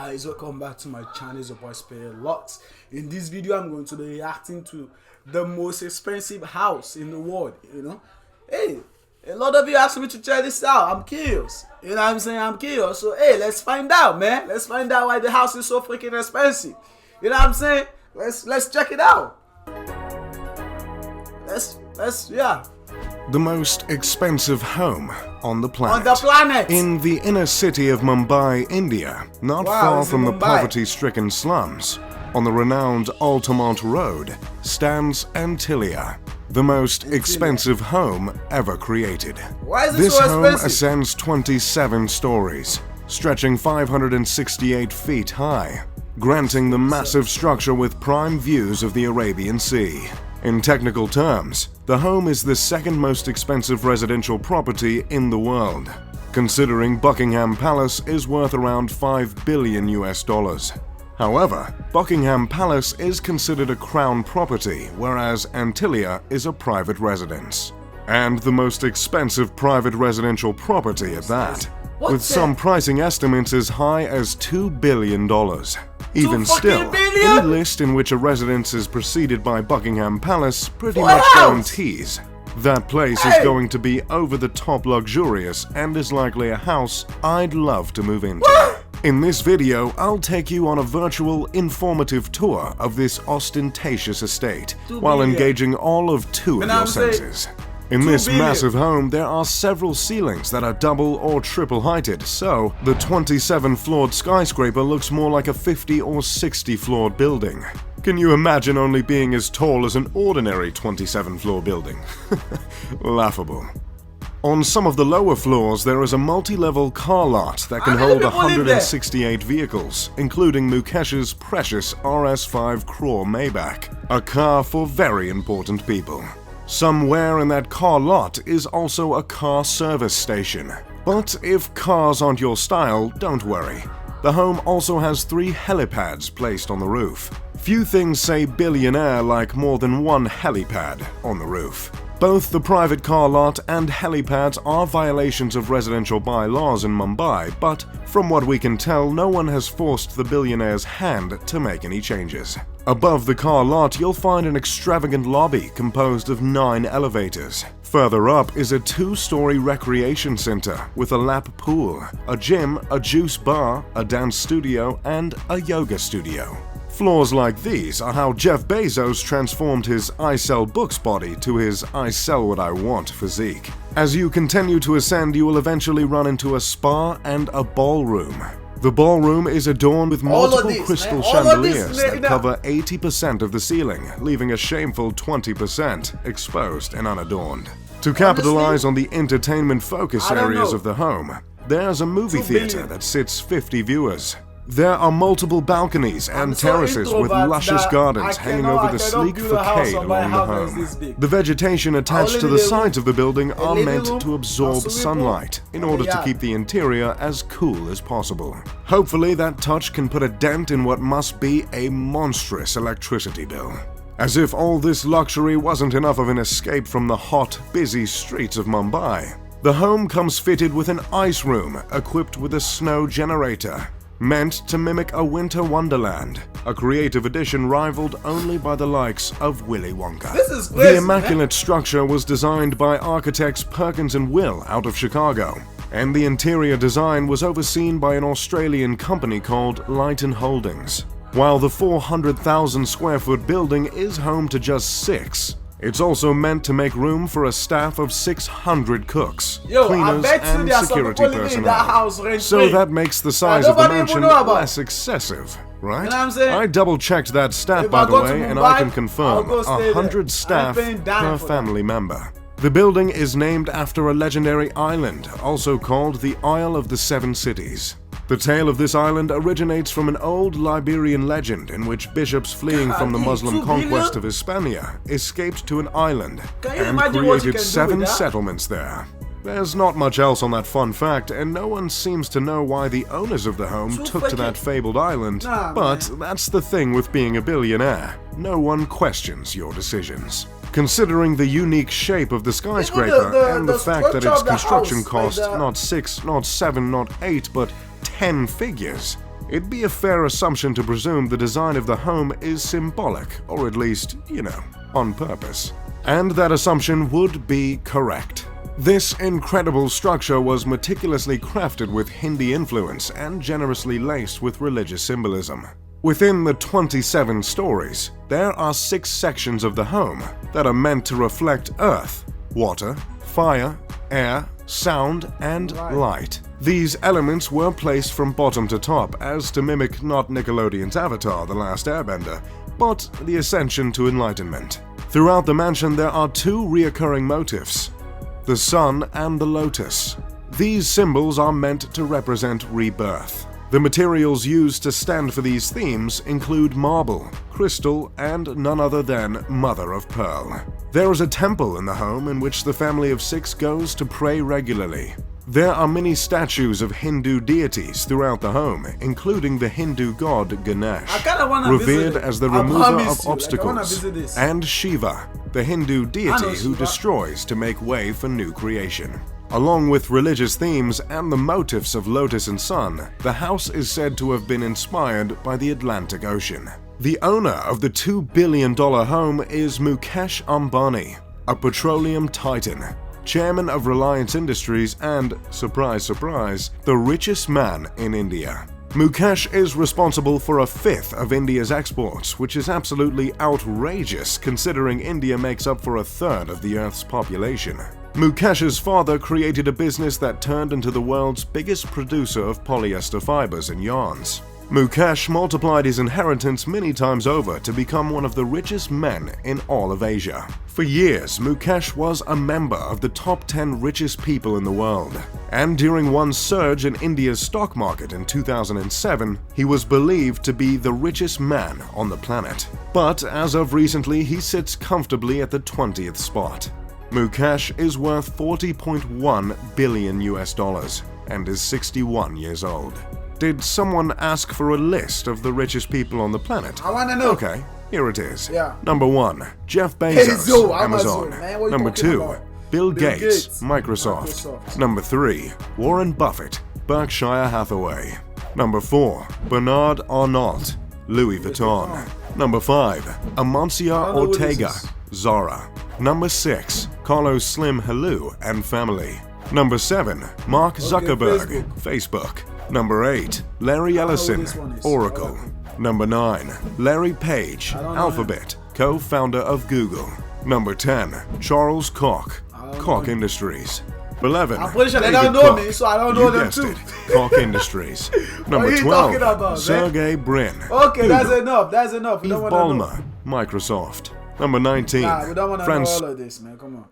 guys, welcome back to my channel. It's your boy Spare Lots. In this video I'm going to be reacting to the most expensive house in the world. Hey, a lot of you asked me to check this out. I'm curious, you know what I'm saying? I'm curious, so hey, let's find out, man. Let's find out why the house is so freaking expensive. You know what I'm saying? Let's check it out. Yeah. The most expensive home on the planet. On the planet! In the inner city of Mumbai, India, not far from the poverty-stricken slums, on the renowned Altamont Road, stands Antilia, the most expensive home ever created. Why is it This so home expensive? ascends 27 stories, stretching 568 feet high, granting the massive structure with prime views of the Arabian Sea. In technical terms, the home is the second most expensive residential property in the world, considering Buckingham Palace is worth around $5 billion US. However, Buckingham Palace is considered a crown property, whereas Antilia is a private residence. And the most expensive private residential property at that, with some pricing estimates as high as $2 billion. Even still, any list in which a residence is preceded by Buckingham Palace pretty much guarantees that place is going to be over-the-top luxurious and is likely a house I'd love to move into. In this video, I'll take you on a virtual, informative tour of this ostentatious estate, while engaging all of two of your senses. In this massive home, there are several ceilings that are double or triple heighted, so the 27-floored skyscraper looks more like a 50 or 60-floored building. Can you imagine only being as tall as an ordinary 27-floor building? Laughable. On some of the lower floors, there is a multi-level car lot that can hold 168 vehicles, including Mukesh's precious RS5 Crore Maybach, a car for very important people. Somewhere in that car lot is also a car service station. But if cars aren't your style, don't worry. The home also has 3 helipads placed on the roof. Few things say billionaire like more than one helipad on the roof. Both the private car lot and helipads are violations of residential bylaws in Mumbai, but from what we can tell, no one has forced the billionaire's hand to make any changes. Above the car lot, you'll find an extravagant lobby composed of 9 elevators. Further up is a 2-story recreation center with a lap pool, a gym, a juice bar, a dance studio, and a yoga studio. Floors like these are how Jeff Bezos transformed his I sell books body to his I sell what I want physique. As you continue to ascend, you will eventually run into a spa and a ballroom. The ballroom is adorned with multiple crystal chandeliers that cover 80% of the ceiling, leaving a shameful 20% exposed and unadorned. To capitalize on the entertainment focus areas of the home, there's a movie theater that sits 50 viewers. There are multiple balconies and terraces with luscious gardens hanging over the sleek facade along the home. The vegetation attached to the sides of the building are meant to absorb sunlight in order to keep the interior as cool as possible. Hopefully that touch can put a dent in what must be a monstrous electricity bill. As if all this luxury wasn't enough of an escape from the hot, busy streets of Mumbai, the home comes fitted with an ice room equipped with a snow generator, meant to mimic a winter wonderland, a creative addition rivaled only by the likes of Willy Wonka. This is crazy, the immaculate structure was designed by architects Perkins and Will out of Chicago, and the interior design was overseen by an Australian company called Lighton Holdings. While the 400,000 square foot building is home to just 6, it's also meant to make room for a staff of 600 cooks, cleaners, and security personnel. So that makes the size of the mansion less excessive, right? I double-checked that stat, by the way, and I can confirm 100 staff per family member. The building is named after a legendary island, also called the Isle of the Seven Cities. The tale of this island originates from an old Liberian legend in which bishops fleeing from the Muslim conquest of Hispania escaped to an island and created 7 settlements there. There's not much else on that fun fact, and no one seems to know why the owners of the home took to that fabled island, but that's the thing with being a billionaire. No one questions your decisions. Considering the unique shape of the skyscraper and the fact that its construction cost not 6, not 7, not 8, but 10 figures, it'd be a fair assumption to presume the design of the home is symbolic, or at least, on purpose. And that assumption would be correct. This incredible structure was meticulously crafted with Hindi influence and generously laced with religious symbolism. Within the 27 stories, there are 6 sections of the home that are meant to reflect earth, water, fire, air, sound, and light. These elements were placed from bottom to top as to mimic not Nickelodeon's Avatar: The Last Airbender, but the ascension to enlightenment. Throughout the mansion there are 2 reoccurring motifs: the sun and the lotus. These symbols are meant to represent rebirth. The materials used to stand for these themes include marble, crystal, and none other than mother of pearl. There is a temple in the home in which the family of 6 goes to pray regularly. There are many statues of Hindu deities throughout the home, including the Hindu god Ganesh, revered as the remover of obstacles, and Shiva, the Hindu deity who destroys to make way for new creation. Along with religious themes and the motifs of lotus and sun, the house is said to have been inspired by the Atlantic Ocean. The owner of the $2 billion home is Mukesh Ambani, a petroleum titan, chairman of Reliance Industries and, surprise surprise, the richest man in India. Mukesh is responsible for 1/5 of India's exports, which is absolutely outrageous considering India makes up for 1/3 of the Earth's population. Mukesh's father created a business that turned into the world's biggest producer of polyester fibers and yarns. Mukesh multiplied his inheritance many times over to become one of the richest men in all of Asia. For years, Mukesh was a member of the top 10 richest people in the world, and during one surge in India's stock market in 2007, he was believed to be the richest man on the planet. But as of recently, he sits comfortably at the 20th spot. Mukesh is worth $40.1 billion and is 61 years old. Did someone ask for a list of the richest people on the planet? I wanna know. Okay, here it is. Yeah. Number 1, Jeff Bezos, Amazon. Man, what you Number talking 2, about? Bill Gates, Gates, Microsoft. Number 3, Warren Buffett, Berkshire Hathaway. Number 4, Bernard Arnault, Louis Vuitton. Number 5, Amancio Ortega, Zara. Number 6, Carlos Slim Helou and family. Number 7, Mark Zuckerberg, Facebook. Number 8, Larry Ellison, Oracle. Number 9, Larry Page, Alphabet, co-founder of Google. Number 10, Charles Koch, Koch Industries. 11, I'm pretty sure they David don't know Koch. me, so I don't know You them guessed too. it, Koch Industries. Number are you talking 12, about, man? Sergey Brin, Okay, Google. that's enough. That's enough. We Steve don't want to know. Ballmer, Microsoft. Number 19, Nah, we don't want to know France. all of this, man. Come on.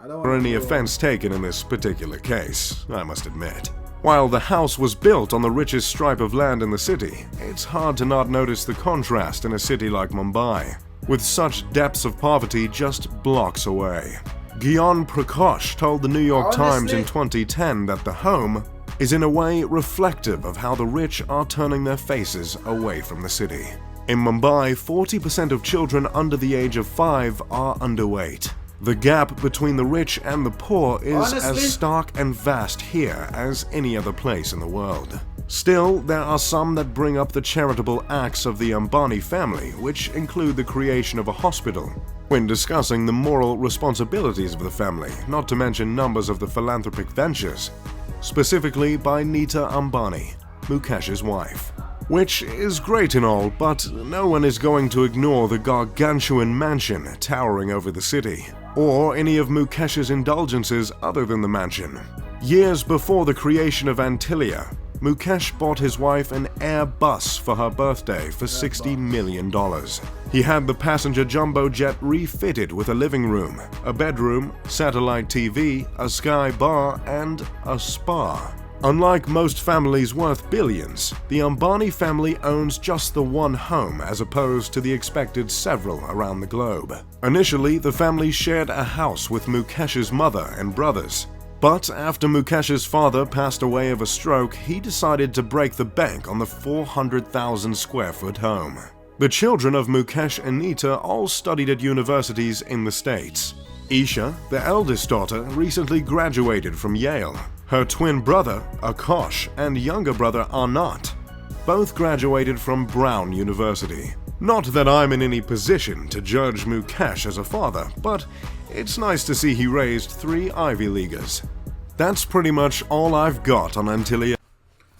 I don't For want any to know. offense taken in this particular case, I must admit. While the house was built on the richest stripe of land in the city, it's hard to not notice the contrast in a city like Mumbai, with such depths of poverty just blocks away. Gyan Prakash told the New York Times in 2010 that the home is in a way reflective of how the rich are turning their faces away from the city. In Mumbai, 40% of children under the age of 5 are underweight. The gap between the rich and the poor is Honestly, as stark and vast here as any other place in the world. Still, there are some that bring up the charitable acts of the Ambani family, which include the creation of a hospital, when discussing the moral responsibilities of the family, not to mention numbers of the philanthropic ventures, specifically by Nita Ambani, Mukesh's wife. Which is great and all, but no one is going to ignore the gargantuan mansion towering over the city, or any of Mukesh's indulgences other than the mansion. Years before the creation of Antilia, Mukesh bought his wife an Airbus for her birthday for $60 million. He had the passenger jumbo jet refitted with a living room, a bedroom, satellite TV, a sky bar, and a spa. Unlike most families worth billions, the Ambani family owns just the one home as opposed to the expected several around the globe. Initially, the family shared a house with Mukesh's mother and brothers. But after Mukesh's father passed away of a stroke, he decided to break the bank on the 400,000 square foot home. The children of Mukesh and Nita all studied at universities in the States. Isha, the eldest daughter, recently graduated from Yale. Her twin brother, Akash, and younger brother, Anant, Both graduated from Brown University. Not that I'm in any position to judge Mukesh as a father, but it's nice to see he raised 3 Ivy Leaguers. That's pretty much all I've got on Antillia.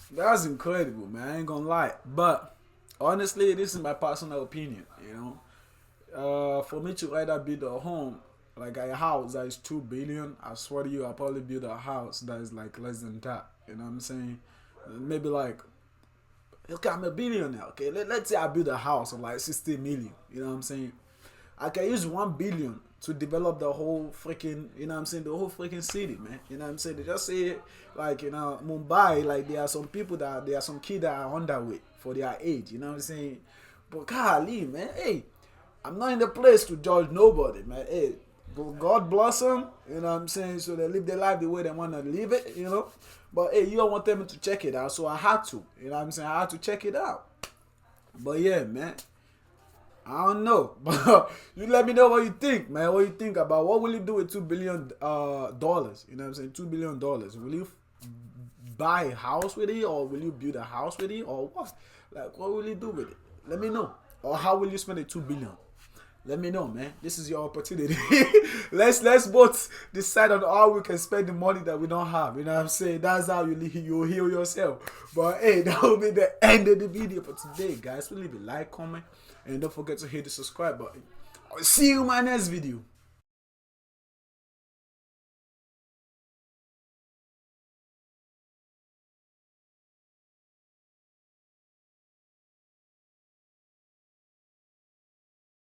That's incredible, man. I ain't gonna lie. But honestly, this is my personal opinion, you know. For me to rather build a home, like a house that is 2 billion, I swear to you, I'll probably build a house that is like less than that. You know what I'm saying? Maybe like, okay, I'm a billionaire, okay? Let's say I build a house of like 60 million, you know what I'm saying? I can use 1 billion to develop the whole freaking, you know what I'm saying, the whole freaking city, man. You know what I'm saying? They just say, like, you know, Mumbai, like, there are some people there are some kids that are underweight for their age, you know what I'm saying? But golly, man, hey, I'm not in the place to judge nobody, man. Hey, God bless them, you know what I'm saying? So they live their life the way they want to live it, you know? But hey, you don't want them to check it out, so I had to, you know what I'm saying? I had to check it out. But yeah, man, I don't know. But you let me know what you think, man. What you think about what will you do with $2 billion? Dollars, you know what I'm saying? $2 billion. Will you buy a house with it, or will you build a house with it, or what? Like, what will you do with it? Let me know. Or how will you spend the $2 billion? Let me know, man. This is your opportunity. let's both decide on how we can spend the money that we don't have. You know what I'm saying? That's how you heal yourself. But hey, that will be the end of the video for today, guys. Please leave a like, comment, and don't forget to hit the subscribe button. I'll see you in my next video.